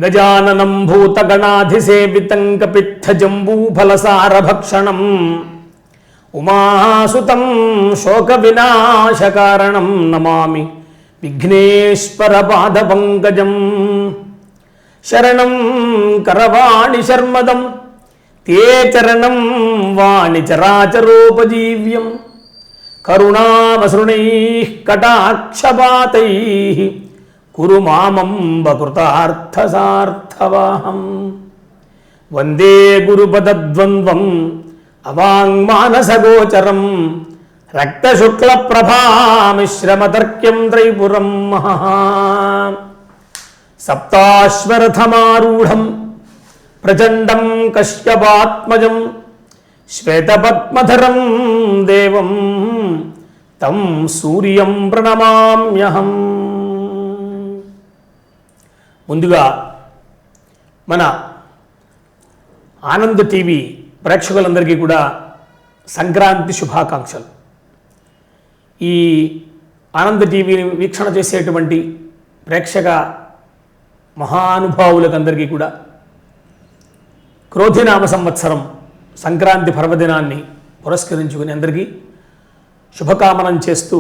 గజాననం భూతగణాధిసేవితం కపిత్థజంబూఫలసారభక్షణం ఉమాసుతం శోకవినాశకారణం నమామి విఘ్నేశ్వరపాదపంకజం. శరణం కరవాణి శర్మదం తే చరణం వాణి చరాచరోపజీవ్యం. కరుణామసృణైః కటాక్షపాతైః కురు మామంబ కృతార్థసార్థవాహం. వందే గురుపదద్వంద్వం అవాంగ్మానసగోచరం రక్తశుక్లప్రభామిశ్రమతర్క్యం త్రైపురం మహః. సప్తాశ్వరథమారూఢం ప్రచండం కశ్యపాత్మజం శ్వేతపద్మధరం దేవం తం సూర్యం ప్రణమామ్యహం. ముందుగా మన ఆనంద్ టీవీ ప్రేక్షకులందరికీ కూడా సంక్రాంతి శుభాకాంక్షలు. ఈ ఆనంద్ టీవీని వీక్షణ చేసేటువంటి ప్రేక్షక మహానుభావులకు అందరికీ కూడా క్రోధినామ సంవత్సరం సంక్రాంతి పర్వదినాన్ని పురస్కరించుకుని అందరికీ శుభకామనం చేస్తూ,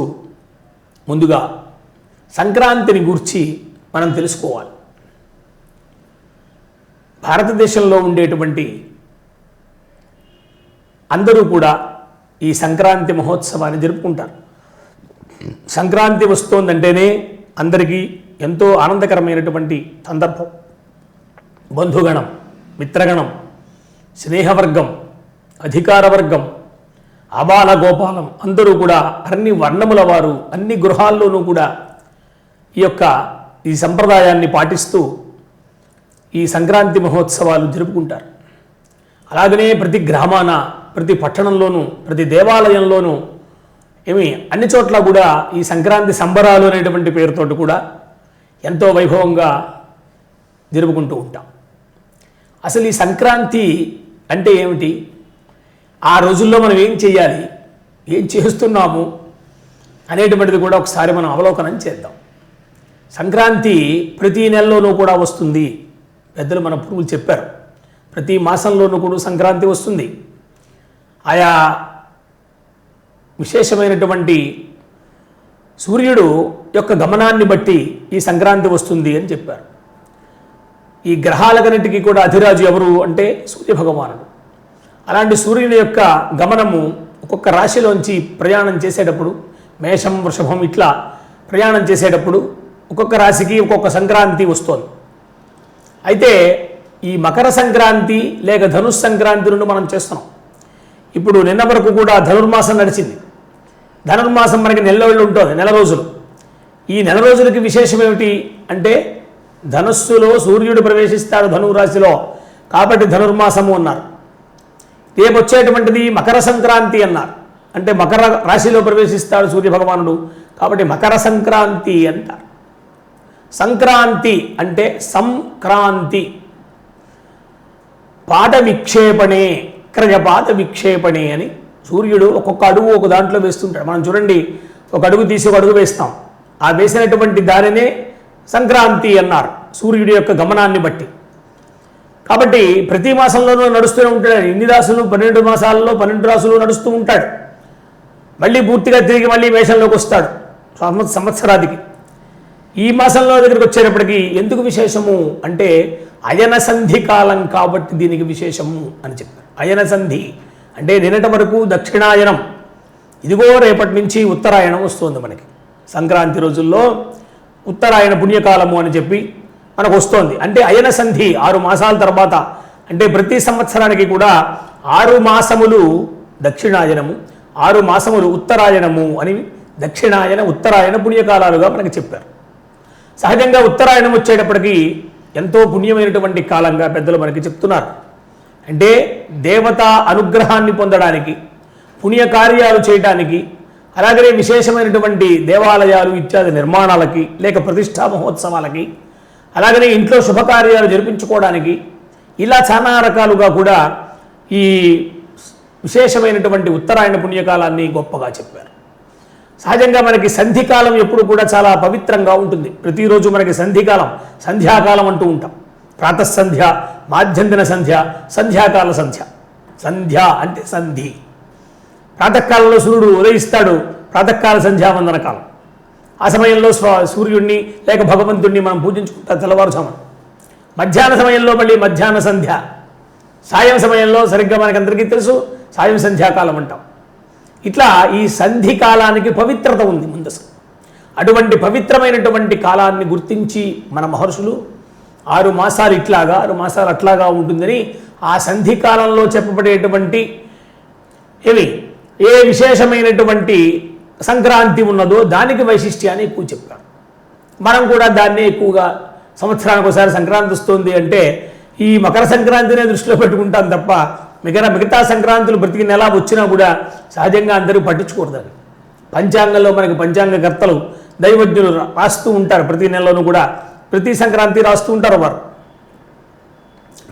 ముందుగా సంక్రాంతిని గూర్చి మనం తెలుసుకోవాలి. భారతదేశంలో ఉండేటువంటి అందరూ కూడా ఈ సంక్రాంతి మహోత్సవాన్ని జరుపుకుంటారు. సంక్రాంతి వస్తోందంటేనే అందరికీ ఎంతో ఆనందకరమైనటువంటి సందర్భం. బంధుగణం, మిత్రగణం, స్నేహవర్గం, అధికారవర్గం, ఆబాల గోపాలం అందరూ కూడా అన్ని వర్ణముల వారు అన్ని గృహాల్లోనూ కూడా ఈ సంప్రదాయాన్ని పాటిస్తూ ఈ సంక్రాంతి మహోత్సవాలు జరుపుకుంటారు. అలాగనే ప్రతి గ్రామాన, ప్రతి పట్టణంలోనూ, ప్రతి దేవాలయంలోనూ అన్ని చోట్ల కూడా ఈ సంక్రాంతి సంబరాలు అనేటువంటి పేరుతోటి కూడా ఎంతో వైభవంగా జరుపుకుంటూ ఉంటాం. అసలు ఈ సంక్రాంతి అంటే ఏమిటి, ఆ రోజుల్లో మనం ఏం చేయాలి, ఏం చేస్తున్నాము అనేటువంటిది కూడా ఒకసారి మనం అవలోకనం చేద్దాం. సంక్రాంతి ప్రతి నెలలోనూ కూడా వస్తుంది. పెద్దలు మన పూర్వులు చెప్పారు, ప్రతి మాసంలోనూ కూడా సంక్రాంతి వస్తుంది. ఆయా విశేషమైనటువంటి సూర్యుడు యొక్క గమనాన్ని బట్టి ఈ సంక్రాంతి వస్తుంది అని చెప్పారు. ఈ గ్రహాలకన్నిటికీ కూడా అధిరాజు ఎవరు అంటే సూర్యభగవానుడు. అలాంటి సూర్యుని యొక్క గమనము ఒక్కొక్క రాశిలోంచి ప్రయాణం చేసేటప్పుడు, మేషం, వృషభం ఇట్లా ప్రయాణం చేసేటప్పుడు ఒక్కొక్క రాశికి ఒక్కొక్క సంక్రాంతి వస్తోంది. అయితే ఈ మకర సంక్రాంతి లేక ధనుస్ సంక్రాంతి నుండి మనం చేస్తున్నాం. ఇప్పుడు నిన్న వరకు కూడా ధనుర్మాసం నడిచింది. ధనుర్మాసం మనకి నెల ఉంటుంది, నెల రోజులు. ఈ నెల రోజులకి విశేషం ఏమిటి అంటే ధనుస్సులో సూర్యుడు ప్రవేశిస్తాడు ధనురాశిలో, కాబట్టి ధనుర్మాసము అన్నారు. రేపు వచ్చేటువంటిది మకర సంక్రాంతి అన్నారు, అంటే మకర రాశిలో ప్రవేశిస్తాడు సూర్యభగవానుడు, కాబట్టి మకర సంక్రాంతి అంటారు. సంక్రాంతి అంటే సంక్రాంతి, పాద విక్షేపణే, క్రయపాత విక్షేపణే అని సూర్యుడు ఒక్కొక్క అడుగు ఒక దాంట్లో వేస్తుంటాడు. మనం చూడండి, ఒక అడుగు తీసి ఒక అడుగు వేస్తాం. ఆ వేసినటువంటి దానినే సంక్రాంతి అన్నారు సూర్యుడి యొక్క గమనాన్ని బట్టి. కాబట్టి ప్రతి మాసంలోనూ నడుస్తూనే ఉంటాడు. ఇన్ని రాసులు 12 మాసాలలో 12 రాసులు నడుస్తూ ఉంటాడు. మళ్ళీ పూర్తిగా తిరిగి మళ్ళీ మేషంలోకి వస్తాడు సంవత్సరాదికి. ఈ మాసంలో దగ్గరికి వచ్చేటప్పటికి ఎందుకు విశేషము అంటే అయన సంధి కాలం కాబట్టి దీనికి విశేషము అని చెప్పారు. అయన సంధి అంటే నిన్నటి వరకు దక్షిణాయనం, ఇదిగో రేపటి నుంచి ఉత్తరాయణం వస్తుంది మనకి. సంక్రాంతి రోజుల్లో ఉత్తరాయణ పుణ్యకాలము అని చెప్పి మనకు వస్తోంది. అంటే అయన సంధి 6 మాసాల తర్వాత, అంటే ప్రతి సంవత్సరానికి కూడా 6 మాసములు దక్షిణాయనము, 6 మాసములు ఉత్తరాయణము అని దక్షిణాయన ఉత్తరాయణ పుణ్యకాలాలుగా మనకి చెప్పారు. సహజంగా ఉత్తరాయణం వచ్చేటప్పటికి ఎంతో పుణ్యమైనటువంటి కాలంగా పెద్దలు మనకి చెప్తున్నారు. అంటే దేవతా అనుగ్రహాన్ని పొందడానికి, పుణ్యకార్యాలు చేయడానికి, అలాగనే విశేషమైనటువంటి దేవాలయాలు ఇత్యాది నిర్మాణాలకి లేక ప్రతిష్టా మహోత్సవాలకి, అలాగనే ఇంట్లో శుభకార్యాలు జరిపించుకోవడానికి, ఇలా చాలా రకాలుగా కూడా ఈ విశేషమైనటువంటి ఉత్తరాయణ పుణ్యకాలాన్ని గొప్పగా చెప్పారు. సహజంగా మనకి సంధికాలం ఎప్పుడు కూడా చాలా పవిత్రంగా ఉంటుంది. ప్రతిరోజు మనకి సంధికాలం, సంధ్యాకాలం అంటూ ఉంటాం. ప్రాతఃసంధ్య, మాధ్యందిన సంధ్య, సంధ్యాకాల సంధ్య. సంధ్య అంటే సంధి. ప్రాతకాలంలో సూర్యుడు ఉదయిస్తాడు, ప్రాతకాల సంధ్యావందన కాలం. ఆ సమయంలో సూర్యుడిని లేక భగవంతుడిని మనం పూజించుకుంటాం తెల్లవారుజామున. మధ్యాహ్న సమయంలో మళ్ళీ మధ్యాహ్న సంధ్య. సాయం సమయంలో సరిగ్గా మనకందరికీ తెలుసు సాయం సంధ్యాకాలం అంటాం. ఇట్లా ఈ సంధి కాలానికి పవిత్రత ఉంది ముందసలు. అటువంటి పవిత్రమైనటువంటి కాలాన్ని గుర్తించి మన మహర్షులు 6 మాసాలు ఇట్లాగా 6 మాసాలు అట్లాగా ఉంటుందని ఆ సంధి కాలంలో చెప్పబడేటువంటి ఏ విశేషమైనటువంటి సంక్రాంతి ఉన్నదో దానికి వైశిష్ట్యాన్ని ఎక్కువ చెప్పారు. మనం కూడా దాన్నే ఎక్కువగా సంవత్సరానికి ఒకసారి సంక్రాంతి వస్తుంది అంటే ఈ మకర సంక్రాంతినే దృష్టిలో పెట్టుకుంటాం తప్ప మిగతా సంక్రాంతులు ప్రతి నెల వచ్చినా కూడా సహజంగా అందరూ పట్టించుకూడదని. పంచాంగంలో మనకి పంచాంగకర్తలు దైవజ్ఞులు రాస్తూ ఉంటారు, ప్రతి నెలలోనూ కూడా ప్రతి సంక్రాంతి రాస్తూ ఉంటారు వారు.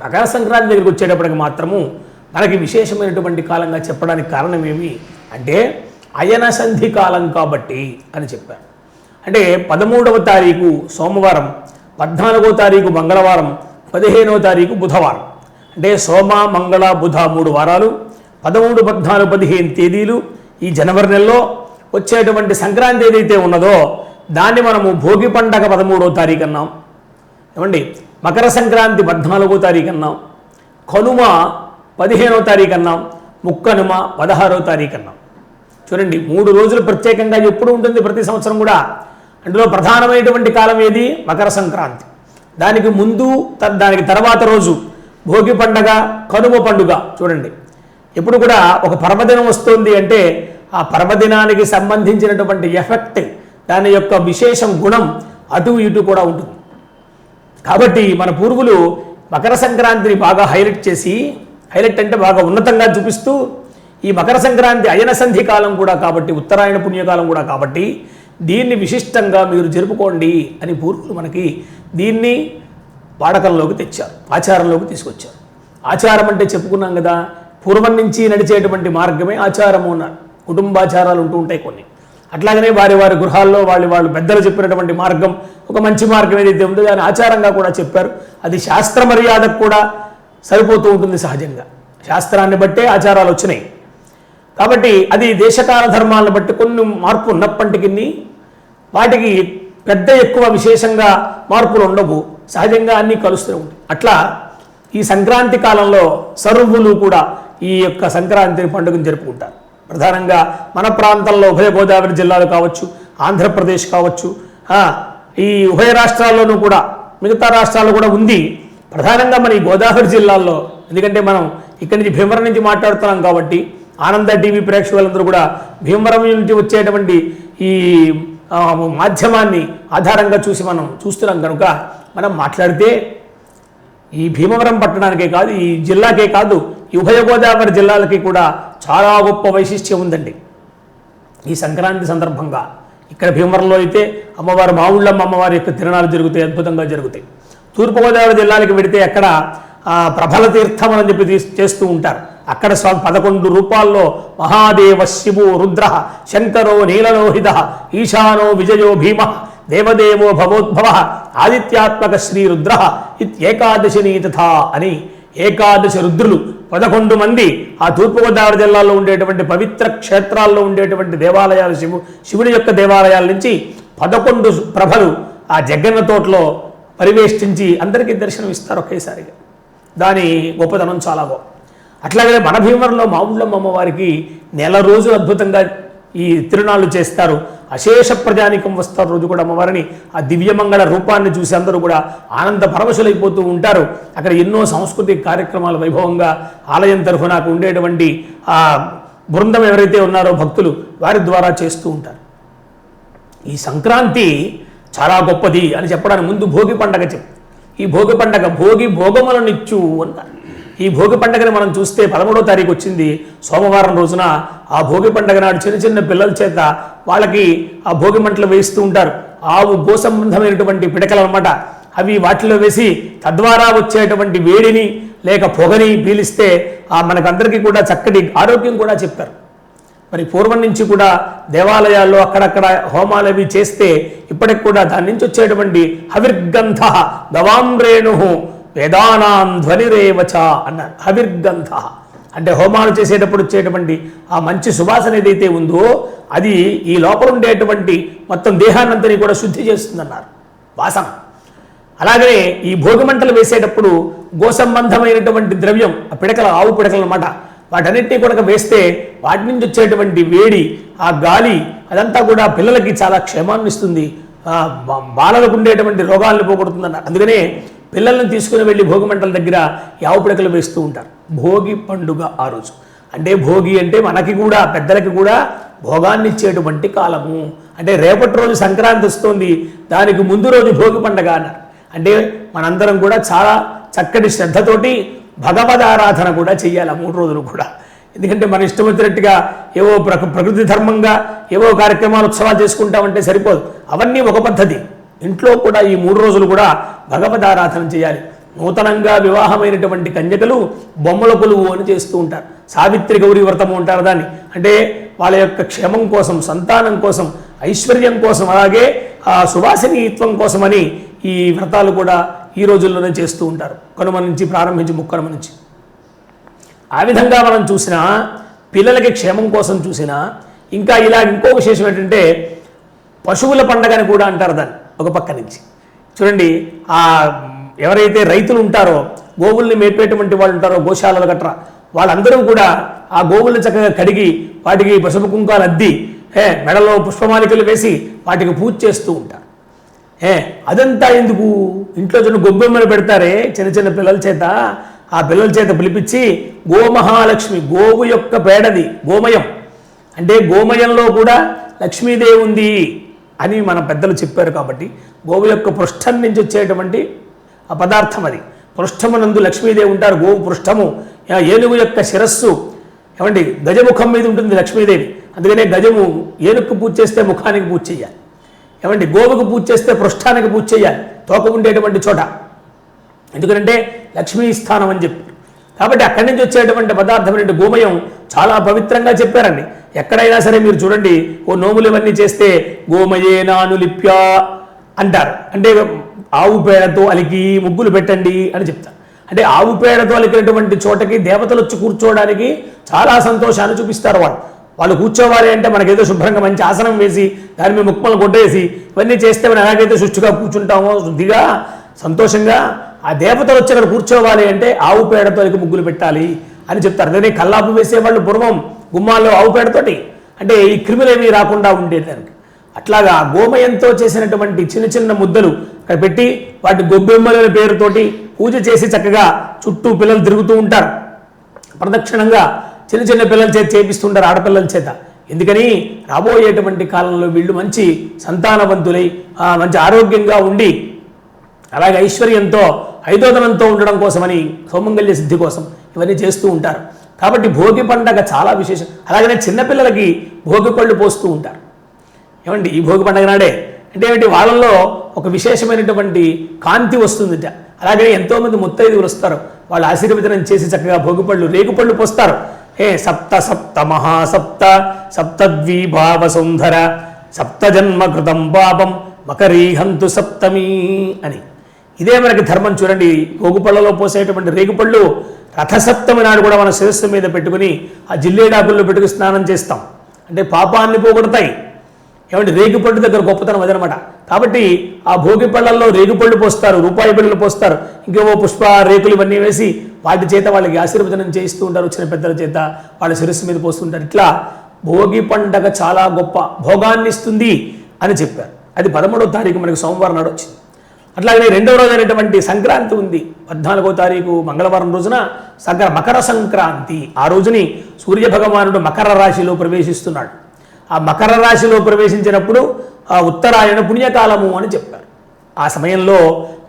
మకర సంక్రాంతి దగ్గరికి వచ్చేటప్పటికి మాత్రము మనకి విశేషమైనటువంటి కాలంగా చెప్పడానికి కారణం ఏమి అంటే అయన సంధి కాలం కాబట్టి అని చెప్పారు. అంటే 13వ తారీఖు సోమవారం, 14వ తారీఖు మంగళవారం, 15వ తారీఖు బుధవారం. అంటే సోమ, మంగళ, బుధ 3 వారాలు, 13, 14, 15 తేదీలు ఈ జనవరి నెలలో వచ్చేటువంటి సంక్రాంతి ఏదైతే ఉన్నదో దాన్ని మనము భోగి పండగ 13వ తారీఖు అన్నాం. ఏమండి, మకర సంక్రాంతి 14వ తారీఖు అన్నాం, కనుమ 15వ తారీఖు అన్నాం, ముక్కనుమ 16వ తారీఖు అన్నాం. చూడండి, 3 రోజులు ప్రత్యేకంగా ఎప్పుడు ఉంటుంది ప్రతి సంవత్సరం కూడా. అందులో ప్రధానమైనటువంటి కాలం ఏది? మకర సంక్రాంతి. దానికి ముందు దానికి తర్వాత రోజు భోగి పండగ, కనుమ పండుగ. చూడండి, ఎప్పుడు కూడా ఒక పర్వదినం వస్తుంది అంటే ఆ పర్వదినానికి సంబంధించినటువంటి ఎఫెక్ట్, దాని యొక్క విశేషం గుణం అటు ఇటు కూడా ఉంటుంది. కాబట్టి మన పూర్వులు మకర సంక్రాంతిని బాగా హైలైట్ అంటే బాగా ఉన్నతంగా చూపిస్తూ ఈ మకర సంక్రాంతి అయన సంధి కాలం కూడా కాబట్టి, ఉత్తరాయణ పుణ్యకాలం కూడా కాబట్టి దీన్ని విశిష్టంగా మీరు జరుపుకోండి అని పూర్వులు మనకి దీన్ని వాడకంలోకి తెచ్చారు, ఆచారంలోకి తీసుకొచ్చారు. ఆచారం అంటే చెప్పుకున్నాం కదా, పూర్వం నుంచి నడిచేటువంటి మార్గమే ఆచారము అన్నారు. కుటుంబాచారాలు ఉంటూ ఉంటాయి కొన్ని. అట్లాగనే వారి గృహాల్లో వాళ్ళు పెద్దలు చెప్పినటువంటి మార్గం, ఒక మంచి మార్గం ఏదైతే ఉందో దాని ఆచారంగా కూడా చెప్పారు. అది శాస్త్ర మర్యాదకు కూడా సరిపోతూ ఉంటుంది. సహజంగా శాస్త్రాన్ని బట్టే ఆచారాలు వచ్చినాయి కాబట్టి అది దేశకాల ధర్మాలను బట్టి కొన్ని మార్పు ఉన్నప్పటికీ వాటికి పెద్ద ఎక్కువ విశేషంగా మార్పులు ఉండవు. సహజంగా అన్నీ కలుస్తూ ఉంటాయి. అట్లా ఈ సంక్రాంతి కాలంలో సర్వులు కూడా ఈ యొక్క సంక్రాంతి పండుగను జరుపుకుంటారు. ప్రధానంగా మన ప్రాంతంలో ఉభయ గోదావరి జిల్లాలు కావచ్చు, ఆంధ్రప్రదేశ్ కావచ్చు, ఈ ఉభయ రాష్ట్రాల్లోనూ కూడా మిగతా రాష్ట్రాల్లో కూడా ఉంది. ప్రధానంగా మన ఈ గోదావరి జిల్లాల్లో, ఎందుకంటే మనం ఇక్కడి నుంచి భీమవరం నుంచి మాట్లాడుతున్నాం కాబట్టి ఆనంద టీవీ ప్రేక్షకులందరూ కూడా భీమవరం నుంచి వచ్చేటువంటి ఈ మాధ్యమాన్ని ఆధారంగా చూసి మనం చూస్తున్నాం కనుక మనం మాట్లాడితే ఈ భీమవరం పట్టణానికే కాదు, ఈ జిల్లాకే కాదు, ఈ ఉభయ గోదావరి జిల్లాలకి కూడా చాలా గొప్ప వైశిష్ట్యం ఉందండి. ఈ సంక్రాంతి సందర్భంగా ఇక్కడ భీమవరంలో అయితే అమ్మవారు మావుళ్ళమ్మ అమ్మవారి యొక్క తిరణాలు జరుగుతాయి, అద్భుతంగా జరుగుతాయి. తూర్పుగోదావరి జిల్లాలకు వెడితే అక్కడ ప్రభల తీర్థం అని చెప్పి చేస్తూ ఉంటారు. అక్కడ 11 రూపాల్లో మహాదేవ శివు రుద్ర శంకరో నీలలోహిత ఈశానో విజయో భీమ దేవదేవో భవోద్భవ ఆదిత్యాత్మక శ్రీ రుద్ర ఇత్యేకాదశి నీతథ అని 11 రుద్రులు 11 మంది ఆ తూర్పుగోదావరి జిల్లాలో ఉండేటువంటి పవిత్ర క్షేత్రాల్లో ఉండేటువంటి దేవాలయాలు, శివుని యొక్క దేవాలయాల నుంచి 11 ప్రభలు ఆ జగ్గన్న తోటలో పరివేష్టించి అందరికీ దర్శనం ఇస్తారు ఒకేసారిగా. దాని గొప్పతనం చాలా గొప్ప. అట్లాగే మన భీమవరంలో మావుళ్ళమ్మ అమ్మవారికి నెల రోజులు అద్భుతంగా ఈ తిరునాళ్ళు చేస్తారు. అశేష ప్రజానికం వస్తారు. రోజు కూడా అమ్మవారిని ఆ దివ్యమంగళ రూపాన్ని చూసి అందరూ కూడా ఆనంద పరవశులైపోతూ ఉంటారు. అక్కడ ఎన్నో సాంస్కృతిక కార్యక్రమాలు వైభవంగా ఆలయం తరఫున ఉండేటువంటి ఆ బృందం ఎవరైతే ఉన్నారో భక్తులు వారి ద్వారా చేస్తూ ఉంటారు. ఈ సంక్రాంతి చాలా గొప్పది అని చెప్పడానికి ముందు భోగి పండగ చెప్పు. ఈ భోగి పండగ భోగి భోగములనిచ్చు అన్నారు. ఈ భోగి పండుగని మనం చూస్తే 13వ తారీఖు వచ్చింది సోమవారం రోజున. ఆ భోగి పండుగ నాడు చిన్న చిన్న పిల్లల చేత వాళ్ళకి ఆ భోగి మంటలు వేస్తూ ఉంటారు. ఆవు గోసంబంధమైనటువంటి పిడకలు అన్నమాట. అవి వాటిలో వేసి తద్వారా వచ్చేటువంటి వేడిని లేక పొగని పీలిస్తే మనకందరికీ కూడా చక్కటి ఆరోగ్యం కూడా చెప్పారు. మరి పూర్వం నుంచి కూడా దేవాలయాల్లో అక్కడక్కడ హోమాలు అవి చేస్తే ఇప్పటికి కూడా దాని నుంచి వచ్చేటువంటి హవిర్గంధ గవాంరేణు వేదానాం ధ్వనిరేవచ అన్నారు. హవిర్గంధ అంటే హోమాలు చేసేటప్పుడు వచ్చేటువంటి ఆ మంచి సువాసన ఏదైతే ఉందో అది ఈ లోపల ఉండేటువంటి మొత్తం దేహాన్నంతని కూడా శుద్ధి చేస్తుందన్నారు వాసన. అలాగనే ఈ భోగిమంటలు వేసేటప్పుడు గోసంబంధమైనటువంటి ద్రవ్యం, ఆ పిడకలు, ఆవు పిడకలు అన్నమాట, వాటన్నిటినీ కూడా వేస్తే వాటి నుంచి వచ్చేటువంటి వేడి, ఆ గాలి అదంతా కూడా పిల్లలకి చాలా క్షేమాన్ని ఇస్తుంది, బాలలకు ఉండేటువంటి రోగాలను పోగొడుతుందన్నారు. అందుకనే పిల్లల్ని తీసుకుని వెళ్ళి భోగిమంటల దగ్గర ఆవు పిడకలు వేస్తూ ఉంటారు. భోగి పండుగ ఆ రోజు అంటే భోగి అంటే మనకి కూడా పెద్దలకి కూడా భోగాన్ని ఇచ్చేటువంటి కాలము. అంటే రేపటి రోజు సంక్రాంతి వస్తుంది, దానికి ముందు రోజు భోగి పండుగ అన్నారు. అంటే మనందరం కూడా చాలా చక్కటి శ్రద్ధతోటి భగవద్ ఆరాధన కూడా చెయ్యాలి ఆ 3 రోజులు కూడా. ఎందుకంటే మన ఇష్టం వచ్చినట్టుగా ఏవో ప్రకృతి ధర్మంగా ఏవో కార్యక్రమాలు, ఉత్సవాలు చేసుకుంటామంటే సరిపోదు. అవన్నీ ఒక పద్ధతి. ఇంట్లో కూడా ఈ 3 రోజులు కూడా భగవద్ ఆరాధన చేయాలి. నూతనంగా వివాహమైనటువంటి కన్యకలు బొమ్మల కొలువు అని చేస్తూ ఉంటారు. సావిత్రి గౌరీ వ్రతము అంటారు దాన్ని. అంటే వాళ్ళ యొక్క క్షేమం కోసం, సంతానం కోసం, ఐశ్వర్యం కోసం, అలాగే ఆ సువాసినీత్వం కోసమని ఈ వ్రతాలు కూడా ఈ రోజుల్లోనే చేస్తూ ఉంటారు. కనుమ నుంచి ప్రారంభించి ముక్కనుమ నుంచి. ఆ విధంగా మనం చూసినా, పిల్లలకి క్షేమం కోసం చూసినా, ఇంకా ఇలా ఇంకో విశేషం ఏంటంటే పశువుల పండగని కూడా అంటారు దాన్ని ఒక పక్క నుంచి. చూడండి, ఆ ఎవరైతే రైతులు ఉంటారో, గోవుల్ని మేపేటువంటి వాళ్ళు ఉంటారో, గోశాలలు గట్రా, వాళ్ళందరూ కూడా ఆ గోవుల్ని చక్కగా కడిగి వాటికి పసుపు కుంకాలు అద్ది మెడలో పుష్పమాలికలు వేసి వాటికి పూజ చేస్తూ ఉంటారు. అదంతా ఎందుకు? ఇంట్లో చిన్న గొబ్బెమ్మలు పెడతారే చిన్న చిన్న పిల్లల చేత, ఆ పిల్లల చేత పిలిపించి గోమహాలక్ష్మి, గోవు యొక్క పేడది గోమయం, అంటే గోమయంలో కూడా లక్ష్మీదేవి ఉంది అని మన పెద్దలు చెప్పారు. కాబట్టి గోవు యొక్క పృష్ఠం నుంచి వచ్చేటువంటి ఆ పదార్థం అది. పృష్ఠమునందు లక్ష్మీదేవి ఉంటారు. గోవు పృష్ఠము, ఏనుగు యొక్క శిరస్సు, ఏమండి గజముఖం మీద ఉంటుంది లక్ష్మీదేవి. అందుకనే గజము ఏనుగుకు పూజ చేస్తే ముఖానికి పూజ చేయాలి, ఏమండి గోవుకు పూజ చేస్తే పృష్ఠానికి పూజ చేయాలి, తోక ఉండేటువంటి చోట. ఎందుకంటే లక్ష్మీ స్థానం అని చెప్పారు. కాబట్టి అక్కడి నుంచి వచ్చేటువంటి పదార్థం ఏంటంటే గోమయం చాలా పవిత్రంగా చెప్పారండి. ఎక్కడైనా సరే మీరు చూడండి, ఓ నోములు ఇవన్నీ చేస్తే గోమయే నానులిప్య అంటారు. అంటే ఆవు పేడతో అలికి ముగ్గులు పెట్టండి అని చెప్తారు. అంటే ఆవు పేడతో అలికినటువంటి చోటకి దేవతలు వచ్చి కూర్చోవడానికి చాలా సంతోషాన్ని చూపిస్తారు. వాళ్ళు కూర్చోవాలి అంటే మనకేదో శుభ్రంగా మంచి ఆసనం వేసి దాని మీద ముక్కలు కొట్టేసి ఇవన్నీ చేస్తే మనం ఎలాగైతే శుష్టిగా కూర్చుంటామో, శుద్ధిగా సంతోషంగా, ఆ దేవతలు వచ్చి అక్కడ కూర్చోవాలి అంటే ఆవు పేడతో అలికి ముగ్గులు పెట్టాలి అని చెప్తారు. అదే కల్లాపు వేసేవాళ్ళు పూర్వం గుమ్మాల్లో ఆవు పేడతోటి, అంటే ఈ క్రిములేమీ రాకుండా ఉండేదానికి. అట్లాగా గోమయంతో చేసినటువంటి చిన్న చిన్న ముద్దలు అక్కడ పెట్టి వాటి గొబ్బెమ్మల పేరుతోటి పూజ చేసి చక్కగా చుట్టూ పిల్లలు తిరుగుతూ ఉంటారు. ప్రదక్షిణంగా చిన్న చిన్న పిల్లల చేత చేపిస్తుంటారు, ఆడపిల్లల చేత. ఎందుకని రాబోయేటువంటి కాలంలో వీళ్ళు మంచి సంతానవంతులై మంచి ఆరోగ్యంగా ఉండి అలాగే ఐశ్వర్యంతో ఐదోదనంతో ఉండడం కోసమని, సౌమంగళ్య సిద్ధి కోసం ఇవన్నీ చేస్తూ ఉంటారు. కాబట్టి భోగి పండగ చాలా విశేషం. అలాగనే చిన్నపిల్లలకి భోగి పళ్ళు పోస్తూ ఉంటారు. ఏమండి ఈ భోగి పండగ నాడే అంటే ఏమిటి, వాళ్ళల్లో ఒక విశేషమైనటువంటి కాంతి వస్తుందిట. అలాగే ఎంతోమంది ముత్తైదువులు వస్తారు, వాళ్ళు ఆశీర్వచనం చేసి చక్కగా భోగిపళ్ళు, రేగుపళ్ళు పోస్తారు. సప్త సప్త మహాసప్త సప్తద్వీభావ సుందర సప్త జన్మ కృతం పాపం మకరీహంతు సప్తమి అని. ఇదే మనకి ధర్మం. చూడండి, భోగిపళ్ళలో పోసేటువంటి రేగుపళ్ళు రథసప్తమి నాడు కూడా మన శిరస్సు మీద పెట్టుకుని ఆ జిల్లేడాకుల్లో పెట్టుకుని స్నానం చేస్తాం. అంటే పాపాన్ని పోగొడతాయి. ఏమంటే రేగుపళ్ళు దగ్గర గొప్పతనం అదనమాట. కాబట్టి ఆ భోగి పళ్ళల్లో రేగుపళ్ళు పోస్తారు, రూపాయి బిళ్ళలు పోస్తారు, ఇంకేవో పుష్ప రేకులు ఇవన్నీ వేసి వాటి చేత వాళ్ళకి ఆశీర్వచనం చేయిస్తూ ఉంటారు. వచ్చిన పెద్దల చేత వాళ్ళ శిరస్సు మీద పోస్తుంటారు. ఇట్లా భోగి పండగ చాలా గొప్ప భోగాన్ని ఇస్తుంది అని చెప్పారు. అది 13వ తారీఖు మనకి సోమవారం నాడు వచ్చింది. అట్లాగే 2వ రోజు అనేటువంటి సంక్రాంతి ఉంది. 14వ తారీఖు మంగళవారం రోజున మకర సంక్రాంతి. ఆ రోజుని సూర్యభగవానుడు మకర రాశిలో ప్రవేశిస్తున్నాడు. ఆ మకర రాశిలో ప్రవేశించినప్పుడు ఆ ఉత్తరాయణ పుణ్యకాలము అని చెప్పారు. ఆ సమయంలో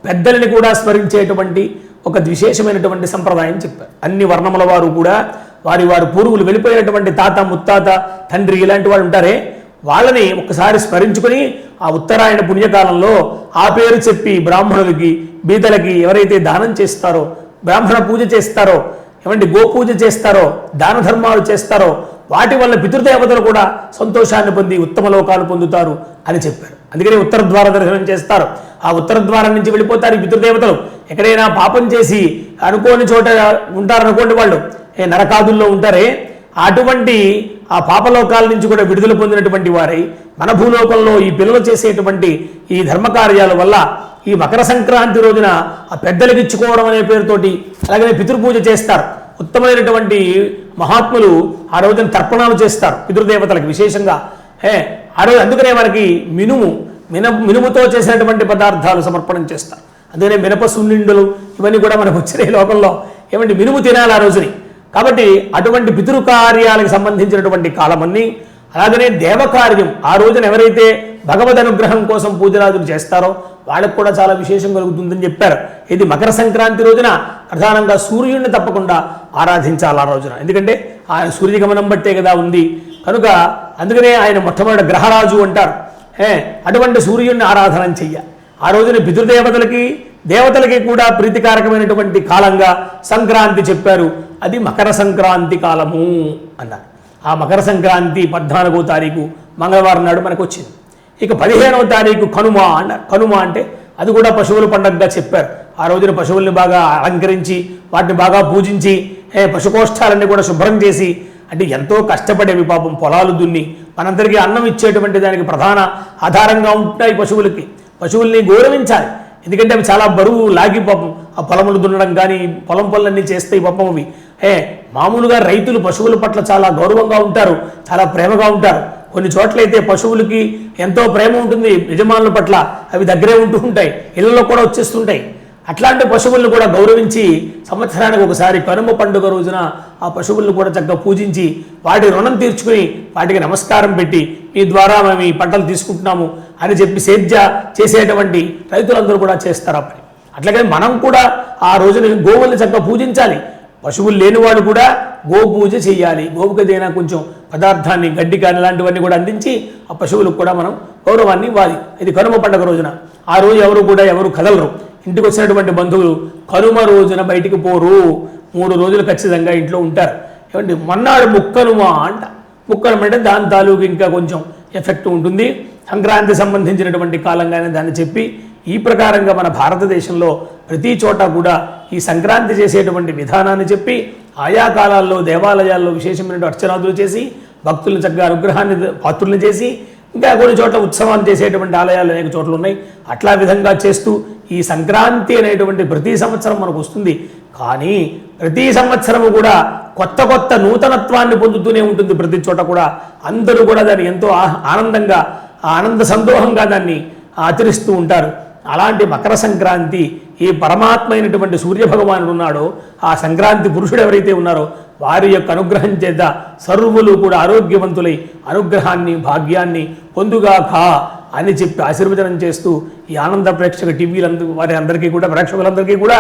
పెద్దలని కూడా స్మరించేటువంటి ఒక విశేషమైనటువంటి సంప్రదాయం చెప్పారు. అన్ని వర్ణముల వారు కూడా వారి పూర్వులు వెళ్ళిపోయినటువంటి తాత, ముత్తాత, తండ్రి ఇలాంటి వాళ్ళు ఉంటారే, వాళ్ళని ఒక్కసారి స్మరించుకొని ఆ ఉత్తరాయణ పుణ్యకాలంలో ఆ పేరు చెప్పి బ్రాహ్మణులకి, బీదలకి ఎవరైతే దానం చేస్తారో, బ్రాహ్మణ పూజ చేస్తారో, ఏమంటే గోపూజ చేస్తారో, దాన ధర్మాలు చేస్తారో, వాటి వల్ల పితృదేవతలు కూడా సంతోషాన్ని పొంది ఉత్తమ లోకాలు పొందుతారు అని చెప్పారు. అందుకని ఉత్తర ద్వార దర్శనం చేస్తారు. ఆ ఉత్తర ద్వారం నుంచి వెళ్ళిపోతారు ఈ పితృదేవతలు. ఎక్కడైనా పాపం చేసి అనుకోని చోట ఉంటారనుకోండి, వాళ్ళు నరకాదుల్లో ఉంటారే, అటువంటి ఆ పాపలోకాల నుంచి కూడా విడుదల పొందినటువంటి వారై మన భూలోకంలో ఈ పిల్లలు చేసేటువంటి ఈ ధర్మకార్యాల వల్ల ఈ మకర సంక్రాంతి రోజున ఆ పెద్దలకు ఇచ్చుకోవడం అనే పేరుతోటి అలాగనే పితృపూజ చేస్తారు. ఉత్తమైనటువంటి మహాత్ములు ఆ రోజున తర్పణాలు చేస్తారు పితృదేవతలకు విశేషంగా. ఆ రోజు అందుకనే మనకి మినుముతో చేసినటువంటి పదార్థాలు సమర్పణం చేస్తారు. అందుకనే మినప సున్నిండులు ఇవన్నీ కూడా మనకు వచ్చిన లోకంలో ఏమంటే మినుము తినాలి ఆ రోజుని. కాబట్టి అటువంటి పితృకార్యాలకు సంబంధించినటువంటి కాలమన్నీ, అలాగనే దేవకార్యం ఆ రోజున ఎవరైతే భగవద్ అనుగ్రహం కోసం పూజరాజులు చేస్తారో వాళ్ళకు కూడా చాలా విశేషం కలుగుతుందని చెప్పారు. ఇది మకర సంక్రాంతి రోజున ప్రధానంగా సూర్యుడిని తప్పకుండా ఆరాధించాలి ఆ రోజున. ఎందుకంటే ఆయన సూర్యగమనం బట్టే కదా ఉంది కనుక అందుకనే ఆయన మొట్టమొదటి గ్రహరాజు అంటారు. అటువంటి సూర్యుడిని ఆరాధన చెయ్య. ఆ రోజున పితృదేవతలకి దేవతలకి కూడా ప్రీతికారకమైనటువంటి కాలంగా సంక్రాంతి చెప్పారు. అది మకర సంక్రాంతి కాలము అన్నారు. ఆ మకర సంక్రాంతి 14వ తారీఖు మంగళవారం నాడు మనకు వచ్చింది. ఇక 15వ తారీఖు కనుమ అన్నారు. కనుమ అంటే అది కూడా పశువుల పండుగగా చెప్పారు. ఆ రోజున పశువుల్ని బాగా అలంకరించి వాటిని బాగా పూజించి పశుకోష్ఠాలన్నీ కూడా శుభ్రం చేసి, అంటే ఎంతో కష్టపడేవి పాపం పొలాలు దున్ని మనందరికీ అన్నం ఇచ్చేటువంటి దానికి ప్రధాన ఆధారంగా ఉంటాయి పశువులకి. పశువుల్ని గౌరవించాలి. ఎందుకంటే అవి చాలా బరువు లాగి పాపం ఆ పొలములు దున్నడం కానీ పొలం పనులన్నీ చేస్తాయి పాపం అవి. మామూలుగా రైతులు పశువుల పట్ల చాలా గౌరవంగా ఉంటారు, చాలా ప్రేమగా ఉంటారు. కొన్ని చోట్లయితే పశువులకి ఎంతో ప్రేమ ఉంటుంది యజమానుల పట్ల, అవి దగ్గరే ఉంటూ ఉంటాయి, ఇళ్లలో కూడా వచ్చేస్తుంటాయి. అట్లాంటి పశువులను కూడా గౌరవించి సంవత్సరానికి ఒకసారి కనుమ పండుగ రోజున ఆ పశువులను కూడా చక్కగా పూజించి వాటి రుణం తీర్చుకుని వాటికి నమస్కారం పెట్టి మీ ద్వారా మేము ఈ పంటలు తీసుకుంటున్నాము అని చెప్పి సేద్య చేసేటువంటి రైతులందరూ కూడా చేస్తారు. అప్పుడు అట్లాగే మనం కూడా ఆ రోజున గోవుల్ని చక్కగా పూజించాలి. పశువులు లేనివాడు కూడా గో పూజ చేయాలి. గోవుకి ఏదైనా కొంచెం పదార్థాన్ని గడ్డి కానీ ఇలాంటివన్నీ కూడా అందించి ఆ పశువులకు కూడా మనం గౌరవాన్ని ఇవ్వాలి. ఇది కనుమ పండుగ రోజున. ఆ రోజు ఎవరు కదలరు. ఇంటికి వచ్చినటువంటి బంధువులు కనుమ రోజున బయటికి పోరు. 3 రోజులు ఖచ్చితంగా ఇంట్లో ఉంటారు. ఏమంటే మన్నాడు ముక్కనుమ అంట. ముక్కనుమ అంటే దాని తాలూకు ఇంకా కొంచెం ఎఫెక్ట్ ఉంటుంది. సంక్రాంతి సంబంధించినటువంటి కాలంగానే దాన్ని చెప్పి ఈ ప్రకారంగా మన భారతదేశంలో ప్రతి చోట కూడా ఈ సంక్రాంతి చేసేటువంటి విధానాన్ని చెప్పి ఆయా కాలాల్లో దేవాలయాల్లో విశేషమైన అర్చనాదులు చేసి భక్తులను చక్కగా అనుగ్రహాన్ని పాత్రులను చేసి ఇంకా కొన్ని చోట్ల ఉత్సవాన్ని చేసేటువంటి ఆలయాలు అనేక చోట్ల ఉన్నాయి. అట్లా విధంగా చేస్తూ ఈ సంక్రాంతి అనేటువంటి ప్రతి సంవత్సరం మనకు వస్తుంది. కానీ ప్రతి సంవత్సరము కూడా కొత్త నూతనత్వాన్ని పొందుతూనే ఉంటుంది. ప్రతి చోట కూడా అందరూ కూడా దాన్ని ఎంతో ఆనందంగా ఆనంద సందోహంగా దాన్ని ఆచరిస్తూ ఉంటారు. అలాంటి మకర సంక్రాంతి ఈ పరమాత్మ అయినటువంటి సూర్యభగవానుడు ఉన్నాడో ఆ సంక్రాంతి పురుషుడు ఎవరైతే ఉన్నారో వారి యొక్క అనుగ్రహం చేత సర్వులు కూడా ఆరోగ్యవంతులై అనుగ్రహాన్ని భాగ్యాన్ని పొందుగాక అని చెప్పి ఆశీర్వచనం చేస్తూ ఈ ఆనంద ప్రేక్షక టీవీలందరూ వారి అందరికీ కూడా ప్రేక్షకులందరికీ కూడా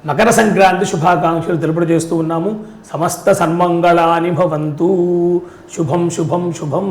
మకర సంక్రాంతి శుభాకాంక్షలు తెలుపజేస్తూ ఉన్నాము. సమస్త సన్మంగళాని భవంతు. శుభం శుభం శుభం.